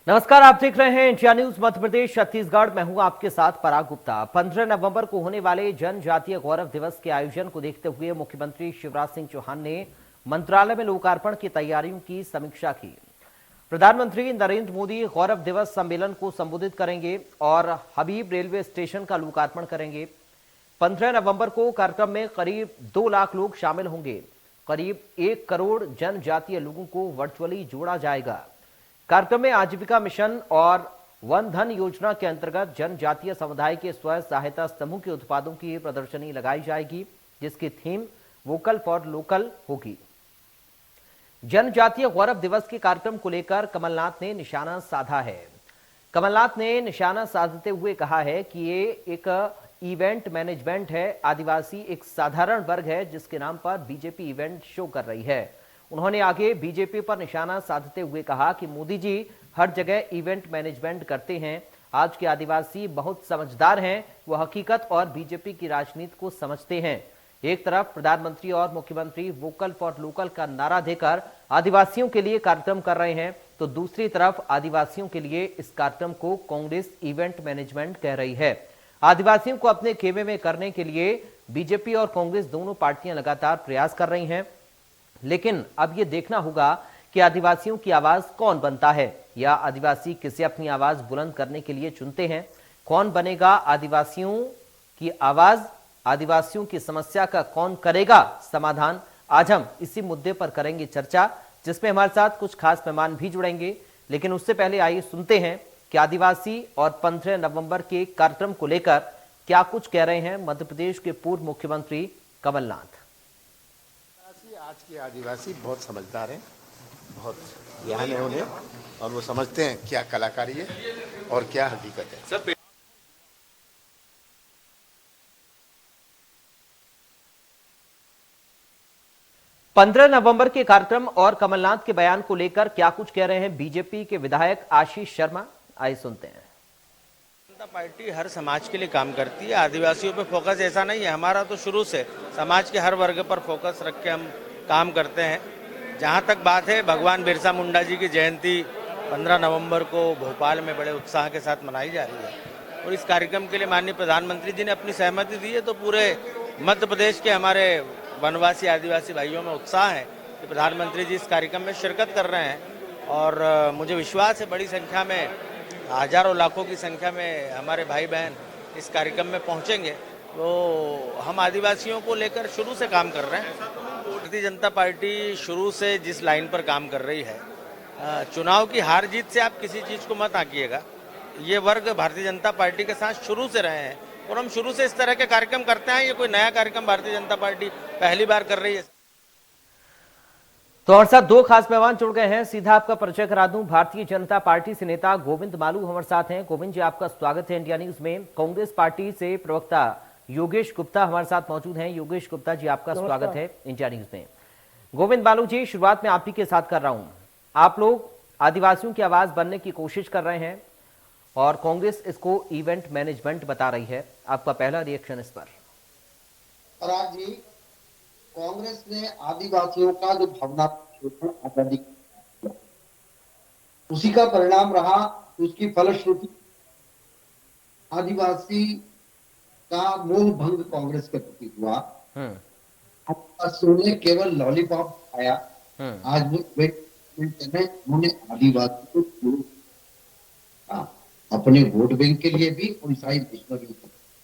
नमस्कार, आप देख रहे हैं इंडिया न्यूज मध्य प्रदेश छत्तीसगढ़। मैं हूं आपके साथ पराग गुप्ता। 15 नवंबर को होने वाले जनजातीय गौरव दिवस के आयोजन को देखते हुए मुख्यमंत्री शिवराज सिंह चौहान ने मंत्रालय में लोकार्पण की तैयारियों की समीक्षा की। प्रधानमंत्री नरेंद्र मोदी गौरव दिवस सम्मेलन को संबोधित करेंगे और हबीब रेलवे स्टेशन का लोकार्पण करेंगे। 15 नवंबर को कार्यक्रम में करीब 2 लाख लोग शामिल होंगे। करीब 1 करोड़ जनजातीय लोगों को वर्चुअली जोड़ा जाएगा। कार्यक्रम में आजीविका मिशन और वन धन योजना के अंतर्गत जनजातीय समुदाय के स्व सहायता समूह के उत्पादों की प्रदर्शनी लगाई जाएगी, जिसकी थीम वोकल फॉर लोकल होगी। जनजातीय गौरव दिवस के कार्यक्रम को लेकर कमलनाथ ने निशाना साधा है। कमलनाथ ने निशाना साधते हुए कहा है कि ये एक इवेंट मैनेजमेंट है। आदिवासी एक साधारण वर्ग है जिसके नाम पर बीजेपी इवेंट शो कर रही है। उन्होंने आगे बीजेपी पर निशाना साधते हुए कहा कि मोदी जी हर जगह इवेंट मैनेजमेंट करते हैं। आज के आदिवासी बहुत समझदार हैं, वो हकीकत और बीजेपी की राजनीति को समझते हैं। एक तरफ प्रधानमंत्री और मुख्यमंत्री वोकल फॉर लोकल का नारा देकर आदिवासियों के लिए कार्यक्रम कर रहे हैं, तो दूसरी तरफ आदिवासियों के लिए इस कार्यक्रम को कांग्रेस इवेंट मैनेजमेंट कह रही है। आदिवासियों को अपने खेमे में करने के लिए बीजेपी और कांग्रेस दोनों पार्टियां लगातार प्रयास कर रही हैं, लेकिन अब यह देखना होगा कि आदिवासियों की आवाज कौन बनता है या आदिवासी किसे अपनी आवाज बुलंद करने के लिए चुनते हैं। कौन बनेगा आदिवासियों की आवाज, आदिवासियों की समस्या का कौन करेगा समाधान। आज हम इसी मुद्दे पर करेंगे चर्चा, जिसमें हमारे साथ कुछ खास मेहमान भी जुड़ेंगे। लेकिन उससे पहले आइए सुनते हैं कि आदिवासी और 15 नवंबर के कार्यक्रम को लेकर क्या कुछ कह रहे हैं मध्य प्रदेश के पूर्व मुख्यमंत्री कमलनाथ। आज के आदिवासी बहुत समझदार हैं, बहुत ज्ञान है उन्हें, और वो समझते हैं क्या कलाकारी है और क्या हकीकत है। 15 नवंबर के कार्यक्रम और कमलनाथ के बयान को लेकर क्या कुछ कह रहे हैं बीजेपी के विधायक आशीष शर्मा। आइए सुनते हैं। जनता पार्टी हर समाज के लिए काम करती है। आदिवासियों पे फोकस ऐसा नहीं है, हमारा तो शुरू से समाज के हर वर्ग पर फोकस रख के हम काम करते हैं। जहां तक बात है भगवान बिरसा मुंडा जी की जयंती 15 नवंबर को भोपाल में बड़े उत्साह के साथ मनाई जा रही है और इस कार्यक्रम के लिए माननीय प्रधानमंत्री जी ने अपनी सहमति दी है, तो पूरे मध्य प्रदेश के हमारे वनवासी आदिवासी भाइयों में उत्साह है कि प्रधानमंत्री जी इस कार्यक्रम में शिरकत कर रहे हैं और मुझे विश्वास है बड़ी संख्या में, हजारों लाखों की संख्या में हमारे भाई बहन इस कार्यक्रम में पहुंचेंगे। तो हम आदिवासियों को लेकर शुरू से काम कर रहे हैं। भारतीय जनता पार्टी शुरू से जिस लाइन पर काम कर रही है, चुनाव की हार जीत से आप किसी चीज़ को मत आंकिएगा। ये वर्ग भारतीय जनता पार्टी के साथ शुरू से रहे हैं और हम शुरू से इस तरह के कार्यक्रम करते हैं। ये कोई नया कार्यक्रम भारतीय जनता पार्टी पहली बार कर रही है। तो हमारे साथ 2 खास मेहमान जुड़ गए हैं, सीधा आपका परिचय करा दूं। भारतीय जनता पार्टी से नेता गोविंद मालू हमारे साथ हैं। गोविंद जी, आपका स्वागत है इंडिया न्यूज में। कांग्रेस पार्टी से प्रवक्ता योगेश गुप्ता हमारे साथ मौजूद हैं। योगेश गुप्ता जी, आपका स्वागत है इंडिया न्यूज में। गोविंद मालू जी, शुरुआत में आप ही के साथ कर रहा हूं। आप लोग आदिवासियों की आवाज बनने की कोशिश कर रहे हैं और कांग्रेस इसको इवेंट मैनेजमेंट बता रही है। आपका पहला रिएक्शन इस पर। पराग जी, कांग्रेस ने आदिवासियों का जो भावना आजादी उसी का परिणाम रहा, उसकी फलश्रुति आदिवासी का मोह भंग कांग्रेस के प्रति हुआ। उन्होंने केवल लॉलीपॉप खाया, आज वो उन्होंने आदिवासी को अपने वोट बैंक के लिए भी और ईसाई मिशनरी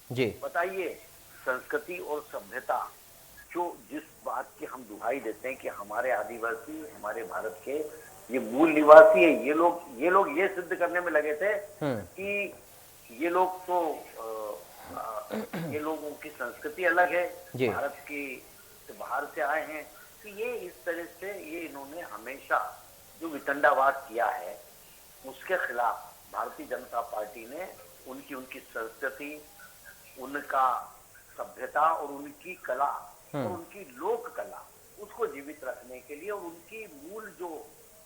जी बताइए। संस्कृति और सभ्यता जो जिस बात की हम दुहाई देते हैं कि हमारे आदिवासी हमारे भारत के ये मूल निवासी है, ये लोग ये सिद्ध करने में लगे थे कि ये लोग तो ये लोगों की संस्कृति अलग है, भारत की से बाहर से आए हैं। तो ये इस तरह से ये इन्होंने हमेशा जो वितंडावाद किया है उसके खिलाफ भारतीय जनता पार्टी ने उनकी संस्कृति, उनका सभ्यता और उनकी कला और उनकी लोक कला उसको जीवित रखने के लिए और उनकी मूल जो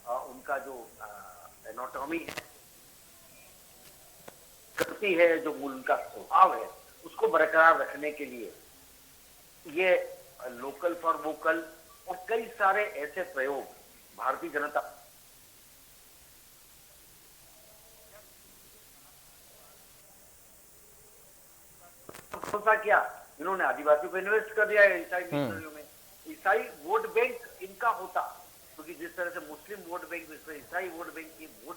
उनका जो एनाटॉमी है, कृति है, जो मूल उनका स्वभाव है, उसको बरकरार रखने के लिए ये लोकल फॉर वोकल और कई सारे ऐसे प्रयोग भारतीय जनता भरोसा किया, इन्होंने आदिवासियों को इन्वेस्ट कर दिया है ईसाई मिशनरियों में। ईसाई वोट बैंक इनका होता, क्योंकि जिस तरह से मुस्लिम वोट बैंक, जिस तरह ईसाई वोट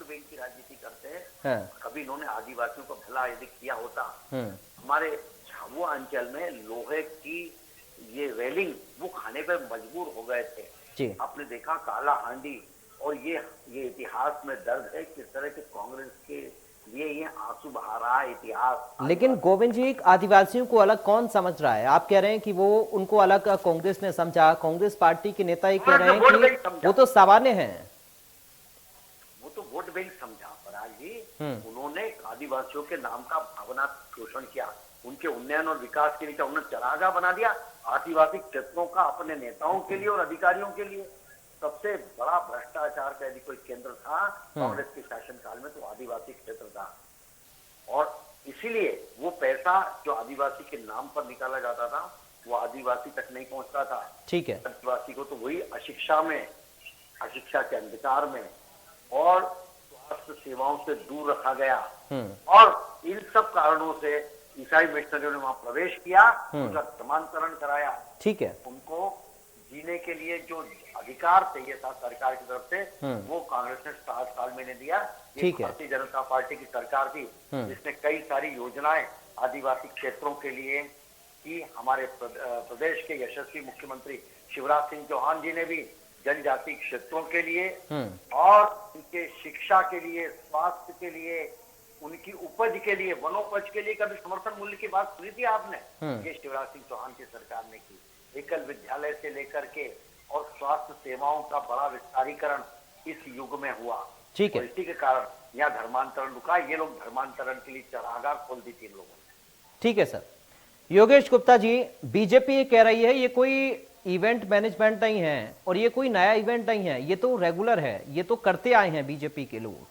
बैंक की राजनीति करते हैं, कभी इन्होंने आदिवासियों को भला यदि किया होता। हमारे झाबुआ अंचल में लोहे की ये रेलिंग वो खाने पर मजबूर हो गए थे। आपने देखा काला हांडी, और ये इतिहास में दर्द है किस तरह के कांग्रेस के लिए ये आंसू बहा रहा है इतिहास। लेकिन गोविंद जी, आदिवासियों को अलग कौन समझ रहा है? आप कह रहे हैं कि वो उनको अलग कांग्रेस ने समझा, कांग्रेस पार्टी के नेता ये कह रहे हैं कि वो तो सामान्य हैं। वो तो वोट बैंक समझा पराग जी। उन्होंने आदिवासियों के नाम का भावना शोषण किया, उनके उन्नयन और विकास के लिए उन्होंने चरागाह बना दिया आदिवासी क्षेत्रों का अपने नेताओं के लिए और अधिकारियों के लिए। सबसे बड़ा भ्रष्टाचार का यदि कोई केंद्र था कांग्रेस के शासनकाल में तो आदिवासी क्षेत्र था, और इसीलिए वो पैसा जो आदिवासी के नाम पर निकाला जाता था वो आदिवासी तक नहीं पहुंचता था। ठीक है। आदिवासी को तो वही अशिक्षा में, अशिक्षा के अंधकार में और स्वास्थ्य सेवाओं से दूर रखा गया, और इन सब कारणों से ईसाई मिशनरियों ने वहां प्रवेश किया, उनका धर्मांतरण कराया। ठीक है। उनको जीने के लिए जो अधिकार चाहिए था सरकार की तरफ से वो कांग्रेस ने 60 साल में नहीं दिया। ये भारतीय जनता पार्टी की सरकार थी जिसने कई सारी योजनाएं आदिवासी क्षेत्रों के लिए की। हमारे प्रदेश के यशस्वी मुख्यमंत्री शिवराज सिंह चौहान जी ने भी जनजाति क्षेत्रों के लिए और उनके शिक्षा के लिए, स्वास्थ्य के लिए, उनकी उपज के लिए, वनोपज के लिए कभी समर्थन मूल्य की बात सुनी थी आपने? ये शिवराज सिंह चौहान की सरकार ने की। एकल विद्यालय से लेकर के और स्वास्थ्य सेवाओं का बड़ा विस्तारीकरण इस युग में हुआ। ठीक है। इसी के कारण यहाँ धर्मांतरण रुका। ये लोग धर्मांतरण के लिए चरागाह खोल दी थी लोगों ने। ठीक है सर। योगेश गुप्ता जी, बीजेपी ये कह रही है ये कोई इवेंट मैनेजमेंट नहीं है और ये कोई नया इवेंट नहीं है, ये तो रेगुलर है, ये तो करते आए हैं बीजेपी के लोग।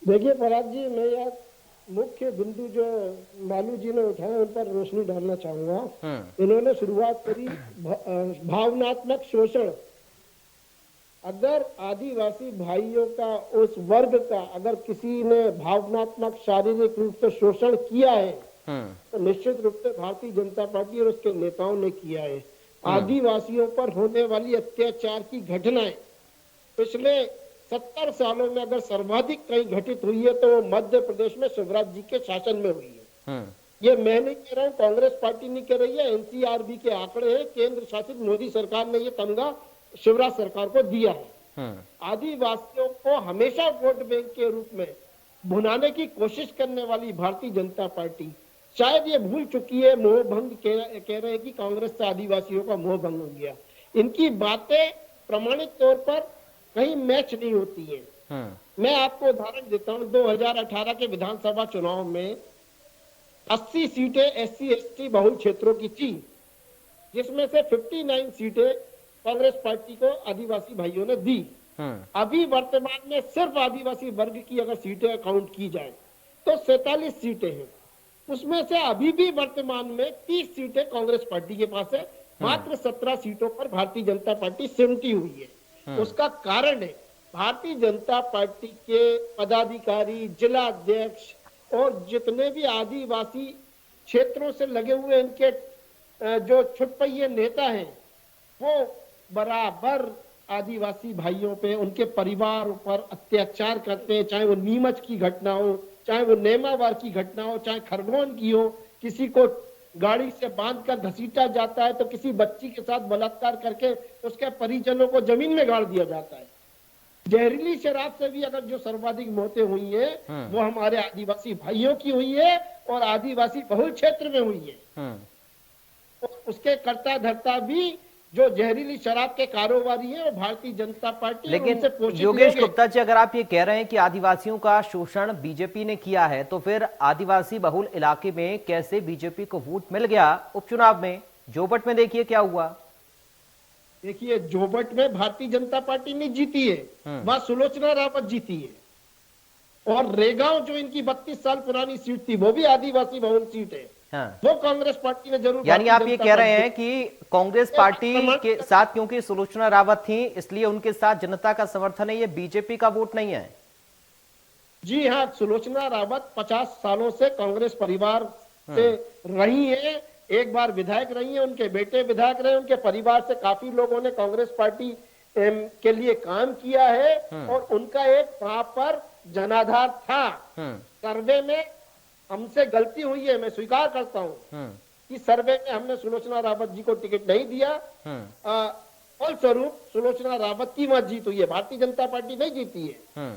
देखिए पराग जी, मैं यार मुख्य बिंदु जो मालू जी ने उठाया उन पर रोशनी डालना चाहूंगा। इन्होंने शुरुआत करी भावनात्मक शोषण। अगर आदिवासी भाइयों का, उस वर्ग का अगर किसी ने भावनात्मक शारीरिक रूप से शोषण किया है तो निश्चित रूप से भारतीय जनता पार्टी और उसके नेताओं ने किया है। आदिवासियों पर होने वाली अत्याचार की घटनाएं पिछले 70 सालों में अगर सर्वाधिक कहीं घटित हुई है तो वो मध्य प्रदेश में शिवराज जी के शासन में हुई है। ये मैं नहीं कह रहा हूँ, कांग्रेस पार्टी नहीं कह रही है, एनसीआरबी के आंकड़े हैं। केंद्र शासित मोदी सरकार ने ये तमगा शिवराज सरकार को दिया है। आदिवासियों को हमेशा वोट बैंक के रूप में भुनाने की कोशिश करने वाली भारतीय जनता पार्टी शायद ये भूल चुकी है, मोह भंग कह रहे हैं कि कांग्रेस से आदिवासियों का मोह भंग हो गया। इनकी बातें प्रमाणित तौर पर कहीं मैच नहीं होती है। मैं आपको उदाहरण देता हूं, 2018 के विधानसभा चुनाव में 80 सीटें एससी एसटी बहुल क्षेत्रों की थी, जिसमें से 59 सीटें कांग्रेस पार्टी को आदिवासी भाइयों ने दी। अभी वर्तमान में सिर्फ आदिवासी वर्ग की अगर सीटें काउंट की जाए तो 47 सीटें हैं। उसमें से अभी भी वर्तमान में 30 सीटें कांग्रेस पार्टी के पास है, मात्र 17 सीटों पर भारतीय जनता पार्टी सिमटी हुई है। उसका कारण है भारतीय जनता पार्टी के पदाधिकारी, जिला अध्यक्ष और जितने भी आदिवासी क्षेत्रों से लगे हुए इनके जो छुटपैये नेता हैं वो बराबर आदिवासी भाइयों पे, उनके परिवार पर अत्याचार करते हैं। चाहे वो नीमच की घटना हो, चाहे वो नेमावार की घटना हो, चाहे खरगोन की हो। किसी को गाड़ी से बांधकर घसीटा जाता है तो किसी बच्ची के साथ बलात्कार करके उसके परिजनों को जमीन में गाड़ दिया जाता है। जहरीली शराब से भी अगर जो सर्वाधिक मौतें हुई है वो हमारे आदिवासी भाइयों की हुई है और आदिवासी बहुल क्षेत्र में हुई है। तो उसके कर्ता धर्ता भी जो जहरीली शराब के कारोबारी है वो भारतीय जनता पार्टी। लेकिन योगेश गुप्ता जी, अगर आप ये कह रहे हैं कि आदिवासियों का शोषण बीजेपी ने किया है तो फिर आदिवासी बहुल इलाके में कैसे बीजेपी को वोट मिल गया उपचुनाव में? जोबट में देखिए क्या हुआ। देखिए, जोबट में भारतीय जनता पार्टी नहीं जीती है, वहां सुलोचना रावत जीती है। और रेगांव जो इनकी 32 साल पुरानी सीट थी वो भी आदिवासी बहुल सीट है। वो कांग्रेस पार्टी ने जरूर, यानी आप ये कह रहे हैं कि कांग्रेस पार्टी के साथ क्योंकि सुलोचना रावत थी इसलिए उनके साथ जनता का समर्थन है, ये बीजेपी का वोट नहीं है? जी हाँ, सुलोचना रावत 50 सालों से कांग्रेस परिवार से रही हैं, एक बार विधायक रही हैं, उनके बेटे विधायक रहे, उनके परिवार से काफी लोगों ने कांग्रेस पार्टी के लिए काम किया है और उनका एक वहां पर जनाधार था। सर्वे में हमसे गलती हुई है, मैं स्वीकार करता हूं कि सर्वे में हमने सुलोचना रावत जी को टिकट नहीं दिया। फलस्वरूप सुलोचना रावत की वहां जीत हुई है, भारतीय जनता पार्टी नहीं जीती है।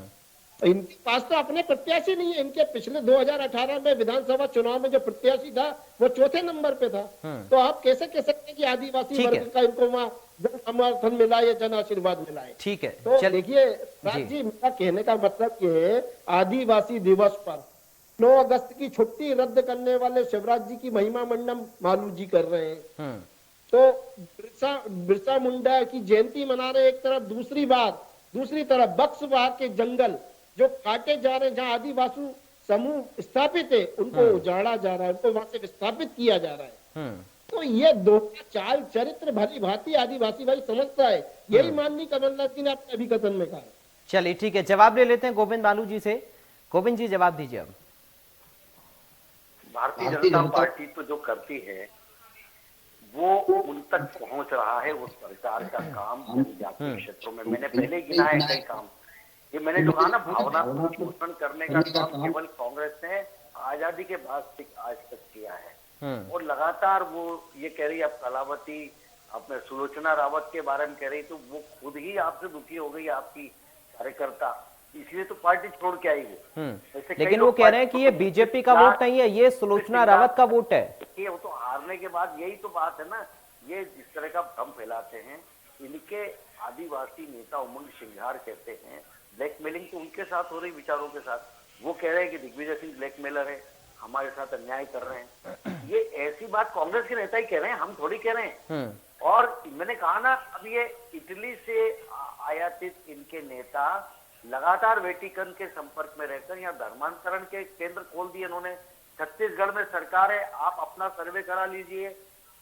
इनके पास तो अपने प्रत्याशी नहीं है। इनके पिछले 2018 में विधानसभा चुनाव में जो प्रत्याशी था वो चौथे नंबर पे था। तो आप कैसे कह सकते हैं कि आदिवासी वर्ग का इनको वहाँ जन समर्थन मिला है, जन आशीर्वाद मिला है? ठीक है, तो देखिए राज जी, मेरा कहने का मतलब ये है, आदिवासी दिवस पर 9 अगस्त की छुट्टी रद्द करने वाले शिवराज जी की महिमा मंडन मालू जी कर रहे हैं। तो बिरसा मुंडा की जयंती मना रहे एक तरफ, दूसरी तरफ बक्स बाग के जंगल जो काटे जा रहे हैं, जहाँ आदिवासी समूह स्थापित है, उनको उजाड़ा जा रहा है, उनको वहां से विस्थापित किया जा रहा है। तो ये दो चाल चरित्र भली भांति आदिवासी भाई समझता है। यही माननीय कमलनाथ जी ने अपने अभिकथन में कहा। चलिए ठीक है, जवाब ले लेते हैं गोविंद बालू जी से। गोविंद जी जवाब दीजिए। अब भारतीय जनता पार्टी तो जो करती है वो उन तक पहुंच रहा है, उस सरकार का काम जनजातीय क्षेत्रों में। मैंने पहले गिना है कई काम। ये मैंने जो कहा ना, भावनात्मक शोषण करने का काम केवल कांग्रेस ने आजादी के बाद से आज तक किया है। और लगातार वो ये कह रही, अब कलावती अपने सुलोचना रावत के बारे में कह रही, तो वो खुद ही आपसे दुखी हो गई, आपकी कार्यकर्ता, इसलिए तो पार्टी छोड़ के आई वो। लेकिन वो कह रहे हैं कि ये बीजेपी का वोट नहीं है, ये सुलोचना रावत का वोट है। वो तो हारने के बाद यही तो बात है ना, ये जिस तरह का भ्रम फैलाते हैं। इनके आदिवासी नेता उमंग सिंघार कहते हैं ब्लैकमेलिंग तो उनके साथ हो रही, विचारों के साथ। वो कह रहे हैं कि दिग्विजय सिंह ब्लैकमेलर है, हमारे साथ अन्याय कर रहे हैं। ये ऐसी बात कांग्रेस के नेता ही कह रहे हैं, हम थोड़ी कह रहे हैं। और मैंने कहा ना, अब ये इटली से आयातित इनके नेता लगातार वेटिकन के संपर्क में रहकर यहाँ धर्मांतरण के केंद्र खोल दिए इन्होंने। छत्तीसगढ़ में सरकार है, आप अपना सर्वे करा लीजिए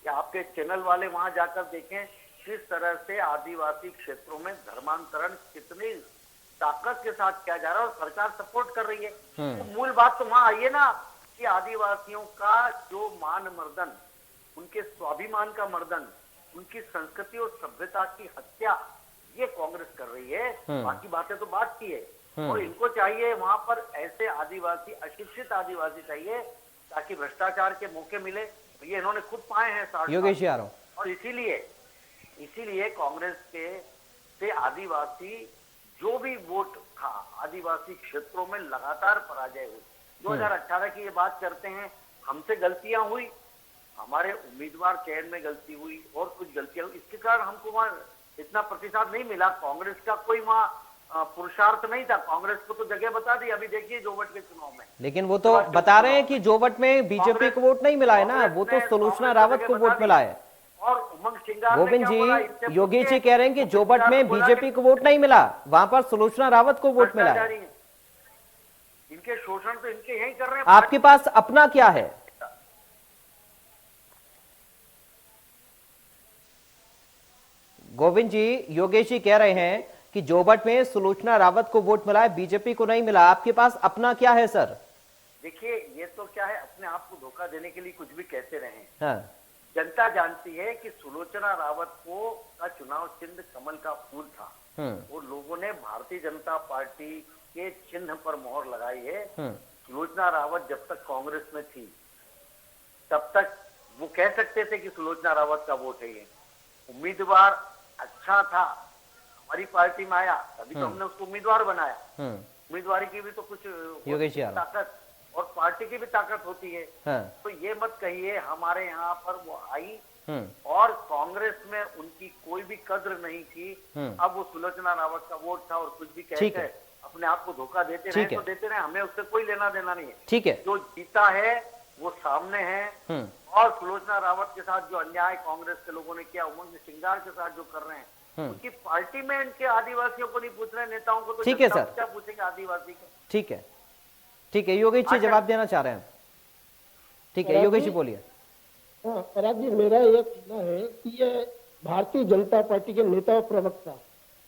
या आपके चैनल वाले वहां जाकर देखें किस तरह से आदिवासी क्षेत्रों में धर्मांतरण कितनी ताकत के साथ किया जा रहा है और सरकार सपोर्ट कर रही है। तो मूल बात तो वहां आई है ना कि आदिवासियों का जो मान मर्दन, उनके स्वाभिमान का मर्दन, उनकी संस्कृति और सभ्यता की हत्या, ये कांग्रेस कर रही है। बाकी बातें तो बात की है। और इनको चाहिए वहां पर ऐसे आदिवासी, अशिक्षित आदिवासी चाहिए ताकि भ्रष्टाचार के मौके मिले। ये इन्होंने खुद पाए हैं 60 योगेश जी आ रहा हूं। और इसीलिए कांग्रेस के से आदिवासी जो भी वोट था, आदिवासी क्षेत्रों में लगातार पराजय हुई। 2018 की ये बात करते हैं, हमसे गलतियां हुई, हमारे उम्मीदवार चयन में गलती हुई और कुछ गलतियां हुई, इसके कारण हमको वहां इतना प्रतिशत नहीं मिला। कांग्रेस का कोई वहां पुरुषार्थ नहीं था, कांग्रेस को तो जगह बता दी। अभी देखिए जोवट के चुनाव में, लेकिन वो तो बता रहे हैं कि जोवट में बीजेपी को वोट नहीं मिला है ना, वो तो सुलोचना रावत को वोट मिला है। और उमंग सिंघार गोविंद जी, योगेश जी कह रहे हैं कि जोवट में बीजेपी को वोट नहीं मिला, वहां पर सुलोचना रावत को वोट मिला है। इनके शोषण तो इनके यही कर रहे हैं। आपके पास अपना क्या है? गोविंद जी, योगेश जी कह रहे हैं कि जोवट में सुलोचना रावत को वोट मिला है, बीजेपी को नहीं मिला। आपके पास अपना क्या है सर? देखिए, ये तो क्या है, अपने आप को धोखा देने के लिए कुछ भी कहते रहे। हाँ। जनता जानती है कि सुलोचना रावत को का चुनाव चिन्ह कमल का फूल था और लोगों ने भारतीय जनता पार्टी के चिन्ह पर मोहर लगाई है। सुलोचना रावत जब तक कांग्रेस में थी तब तक वो कह सकते थे कि सुलोचना रावत का वोट है। ये उम्मीदवार अच्छा था, हमारी पार्टी में आया, तभी तो हमने उसको उम्मीदवार बनाया। उम्मीदवारी की भी तो कुछ ताकत और पार्टी की भी ताकत होती है। तो ये मत कहिए हमारे यहाँ पर वो आई और कांग्रेस में उनकी कोई भी कद्र नहीं थी। अब वो सुलोचना रावत का वोट था और कुछ भी कहते हैं, अपने आप को धोखा देते रहे तो देते रहे, हमें उससे कोई लेना देना नहीं है। ठीक है, जो जीता है वो सामने है। और सुलोचना रावत के साथ जो अन्याय कांग्रेस के लोगों ने किया, उमंग सिंघार के साथ जो कर रहे हैं, उनकी पार्टी में इनके आदिवासियों को नहीं पूछ रहे, नेताओं को तो ठीक है सर, क्या पूछेंगे आदिवासी को। ठीक है, ठीक है, योगेश जी जवाब देना चाह रहे हैं। ठीक है, योगेश जी बोलिए। हाँ पराग जी, मेरा यह कहना है कि ये भारतीय जनता पार्टी के नेता और प्रवक्ता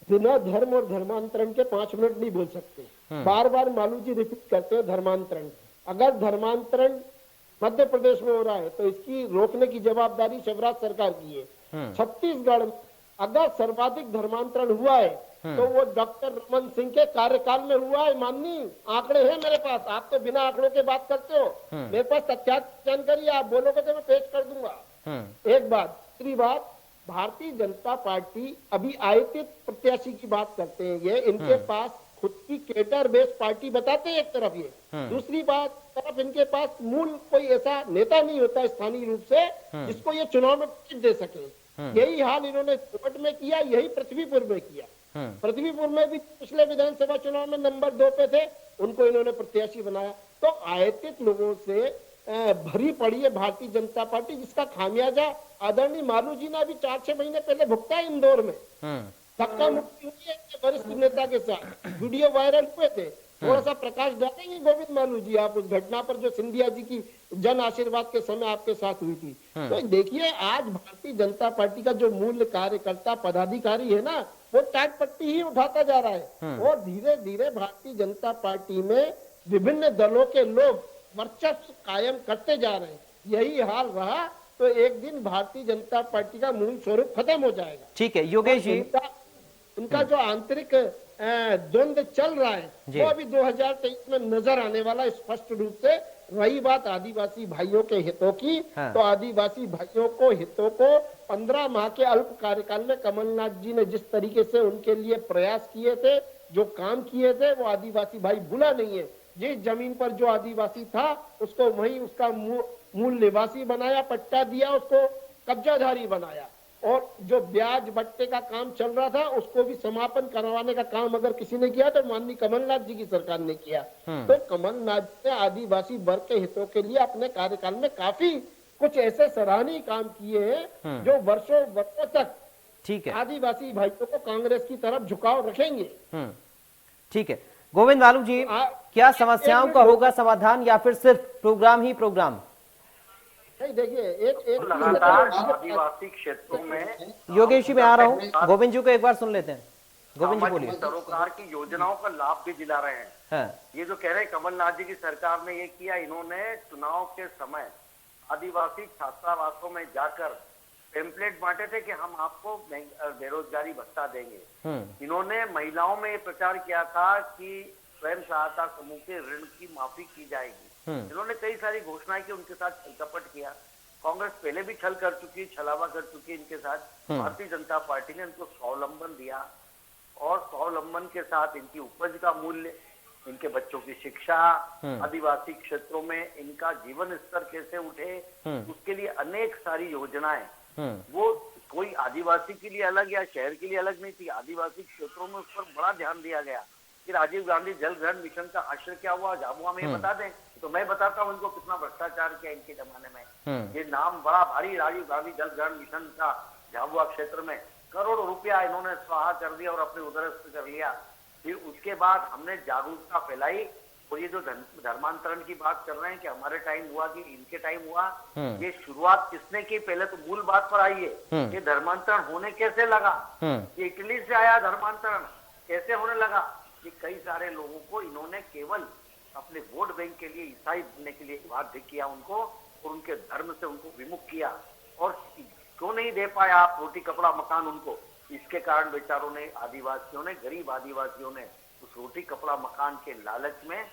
बिना धर्म और धर्मांतरण के 5 मिनट नहीं बोल सकते। बार बार मालू जी रिपीट करते हैं धर्मांतरण। अगर धर्मांतरण मध्य प्रदेश में हो रहा है, तो इसकी रोकने की जवाबदारी शिवराज सरकार की है। छत्तीसगढ़ में अगर सर्वाधिक धर्मांतरण हुआ है तो वो डॉक्टर रमन सिंह के कार्यकाल में हुआ है। माननीय आंकड़े हैं मेरे पास, आप तो बिना आंकड़ों के बात करते हो, मेरे पास तथ्यात्मक जानकारी है, आप बोलोगे तो मैं पेश कर दूंगा। एक बात। दूसरी बात, भारतीय जनता पार्टी अभी आयतित प्रत्याशी की बात करते हैं, ये इनके पास खुद की केडर बेस्ड पार्टी बताते हैं एक तरफ ये, दूसरी बात तरफ इनके पास मूल कोई ऐसा नेता नहीं होता स्थानीय रूप से जिसको ये चुनाव में टिकट दे सके। यही हाल इन्होंने कोट में किया, यही पृथ्वीपुर में किया। पृथ्वीपुर में भी पिछले विधानसभा चुनाव में नंबर 2 पे थे, उनको इन्होंने प्रत्याशी बनाया। तो आयतित लोगों से भरी पड़ी है भारतीय जनता पार्टी, जिसका खामियाजा आदरणीय मालू जी ने अभी 4-6 महीने पहले भुगता है इंदौर में। धक्का मुक्की हुई है वरिष्ठ नेता के साथ, वीडियो वायरल हुए थे। थोड़ा सा प्रकाश डालेंगे गोविंद मालू जी आप उस घटना पर जो सिंधिया जी की जन आशीर्वाद के समय आपके साथ हुई थी? तो देखिए, आज भारतीय जनता पार्टी का जो मूल कार्यकर्ता पदाधिकारी है ना, वो टाट पट्टी ही उठाता जा रहा है और धीरे धीरे भारतीय जनता पार्टी में विभिन्न दलों के लोग वर्चस्व कायम करते जा रहे हैं। यही हाल रहा तो एक दिन भारतीय जनता पार्टी का मूल स्वरूप खत्म हो जाएगा। ठीक है योगेश जी, उनका जो आंतरिक द्वंद्व चल रहा है वो अभी 2023 में नजर आने वाला है स्पष्ट रूप से। रही बात आदिवासी भाइयों के हितों की, तो आदिवासी भाइयों को हितों को 15 माह के अल्प कार्यकाल में कमलनाथ जी ने जिस तरीके से उनके लिए प्रयास किए थे, जो काम किए थे, वो आदिवासी भाई भूला नहीं है। जिस जमीन पर जो आदिवासी था उसको वहीं उसका मूल निवासी बनाया, पट्टा दिया, उसको कब्जाधारी बनाया, और जो ब्याज बट्टे का काम चल रहा था उसको भी समापन करवाने का काम अगर किसी ने किया तो माननीय कमलनाथ जी की सरकार ने किया। तो कमलनाथ जी ने आदिवासी वर्ग के हितों के लिए अपने कार्यकाल में काफी कुछ ऐसे सराहनीय काम किए हैं जो वर्षों वर्षों तक ठीक है आदिवासी भाइयों को कांग्रेस की तरफ झुकाव रखेंगे। ठीक है गोविंद मालू जी, क्या समस्याओं का होगा समाधान या फिर सिर्फ प्रोग्राम ही प्रोग्राम? नहीं, देखिए एक लगातार आदिवासी क्षेत्रों में योगेश जी मैं आ रहा हूँ, गोविंद जी को एक बार सुन लेते हैं। गोविंद जी बोलिए। सरोकार की योजनाओं का लाभ भी दिला रहे हैं। हाँ। ये जो कह रहे हैं कमलनाथ जी की सरकार ने ये किया, इन्होंने चुनाव के समय आदिवासी छात्रावासों में जाकर टेम्पलेट बांटे थे कि हम आपको बेरोजगारी भत्ता देंगे। इन्होंने महिलाओं में ये प्रचार किया था कि स्वयं सहायता समूह के ऋण की माफी की जाएगी। इन्होंने कई सारी घोषणाएं की, उनके साथ छल कपट किया। कांग्रेस पहले भी छल कर चुकी, छलावा कर चुकी इनके साथ। भारतीय जनता पार्टी ने इनको स्वावलंबन दिया और स्वावलंबन के साथ इनकी उपज का मूल्य, इनके बच्चों की शिक्षा, आदिवासी क्षेत्रों में इनका जीवन स्तर कैसे उठे, उसके लिए अनेक सारी योजनाएं, वो कोई आदिवासी के लिए अलग या शहर के लिए अलग नहीं थी। आदिवासी क्षेत्रों में उस पर बड़ा ध्यान दिया गया कि राजीव गांधी जल ग्रहण मिशन का आश्रय क्या हुआ, झाबुआ में ये बता दें तो मैं बताता हूँ इनको कितना भ्रष्टाचार किया इनके जमाने में। ये नाम बड़ा भारी, राजीव गांधी जल ग्रहण मिशन का झाबुआ क्षेत्र में करोड़ों रुपया इन्होंने स्वाहा कर दिया और अपने उदरस्त कर लिया। फिर उसके बाद हमने जागरूकता फैलाई और ये जो धर्मांतरण की बात कर रहे हैं कि हमारे टाइम हुआ कि इनके टाइम हुआ, ये शुरुआत किसने की? पहले तो मूल बात पर आइए, ये धर्मांतरण होने कैसे लगा? ये इटली से आया धर्मांतरण, कैसे होने लगा? कि कई सारे लोगों को इन्होंने केवल अपने वोट बैंक के लिए ईसाई बनने के लिए बाध्य किया उनको और उनके धर्म से उनको विमुख किया। और क्यों नहीं दे पाया आप रोटी कपड़ा मकान उनको? इसके कारण बेचारों ने, आदिवासियों ने, गरीब आदिवासियों ने उस रोटी कपड़ा मकान के लालच में,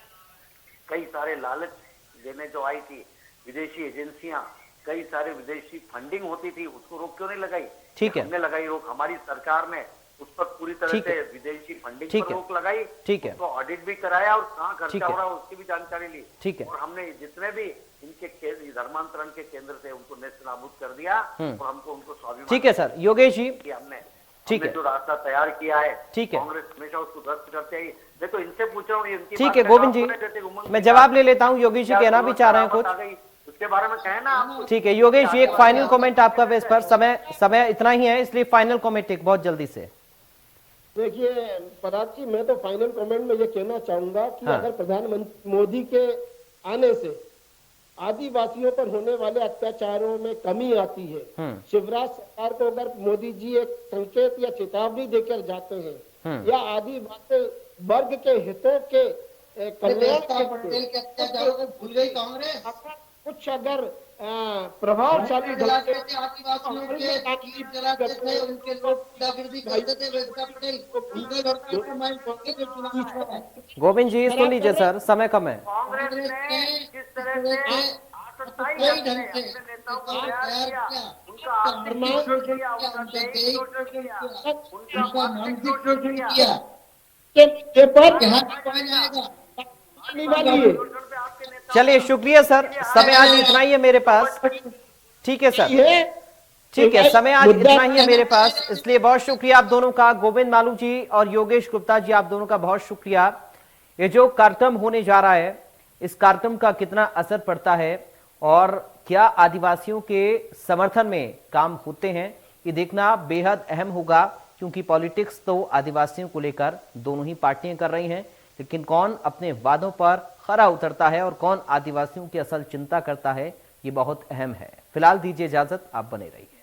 कई सारे लालच देने जो आई थी विदेशी एजेंसियां, कई सारे विदेशी फंडिंग होती थी, उसको रोक क्यों नहीं लगाई? ठीक है, हमने लगाई रोक, हमारी सरकार ने उस पर पूरी तरह से विदेशी फंडिंग पर रोक लगाई। ठीक है, उसको ऑडिट भी कराया और कहाँ खर्चा हो रहा है उसकी भी जानकारी ली। ठीक है, और हमने जितने भी इनके धर्मांतरण के केंद्र थे उनको नेस्त नाबूद कर दिया और हमको उनको स्वाभिमान। ठीक है सर, योगेश जी हमने ठीक है जो रास्ता तैयार किया है, ठीक है, कांग्रेस हमेशा उसको ध्वस्त करते ही। मैं तो इनसे पूछ रहा हूँ, ठीक है गोविंद जी, मैं जवाब ले लेता हूँ। योगेश जी कहना भी चाह रहे हैं कुछ, उसके बारे में कहे ना आप। ठीक है योगेश जी, एक फाइनल कमेंट आपका इस पर। समय इतना ही है, इसलिए फाइनल कमेंट एक बहुत जल्दी से। देखिए पराग जी, मैं तो फाइनल कमेंट में ये कहना चाहूंगा कि अगर प्रधानमंत्री मोदी के आने से आदिवासियों पर होने वाले अत्याचारों में कमी आती है, शिवराज सरकार को अगर मोदी जी एक संकेत या चेतावनी देकर जाते हैं या आदिवासी वर्ग के हितों के कल्याण पटेल के अत्याचारों को भूल गई कांग्रेस। कुछ अगर प्रभावशाली ढंग से आदिवासियों के दीप जलाते थे, उनके लोग गुंडागर्दी करते थे, वैसा पटेल उनके घर पे कमाई करके जो चुनाव है। गोविंद जी सुन लीजिए सर, समय कम है। कांग्रेस ने जिस तरह से 27 ढंग से अपने नेताओं को तैयार किया, उनका आर्थिक शोषण किया, उनका दैहिक शोषण किया, उनका मानसिक शोषण किया, के पर यहाँ पाया जाएगा। वाली है। चलिए शुक्रिया सर, समय आज इतना ही है मेरे पास। ठीक है सर, ठीक है, समय आज इतना ही है मेरे पास, इसलिए बहुत शुक्रिया आप दोनों का, गोविंद मालू जी और योगेश गुप्ता जी, आप दोनों का बहुत शुक्रिया। ये जो कार्यक्रम होने जा रहा है, इस कार्यक्रम का कितना असर पड़ता है और क्या आदिवासियों के समर्थन में काम होते हैं, ये देखना बेहद अहम होगा, क्योंकि पॉलिटिक्स तो आदिवासियों को लेकर दोनों ही पार्टियां कर रही हैं, लेकिन कौन अपने वादों पर खरा उतरता है और कौन आदिवासियों की असल चिंता करता है, ये बहुत अहम है। फिलहाल दीजिए इजाजत, आप बने रहिए।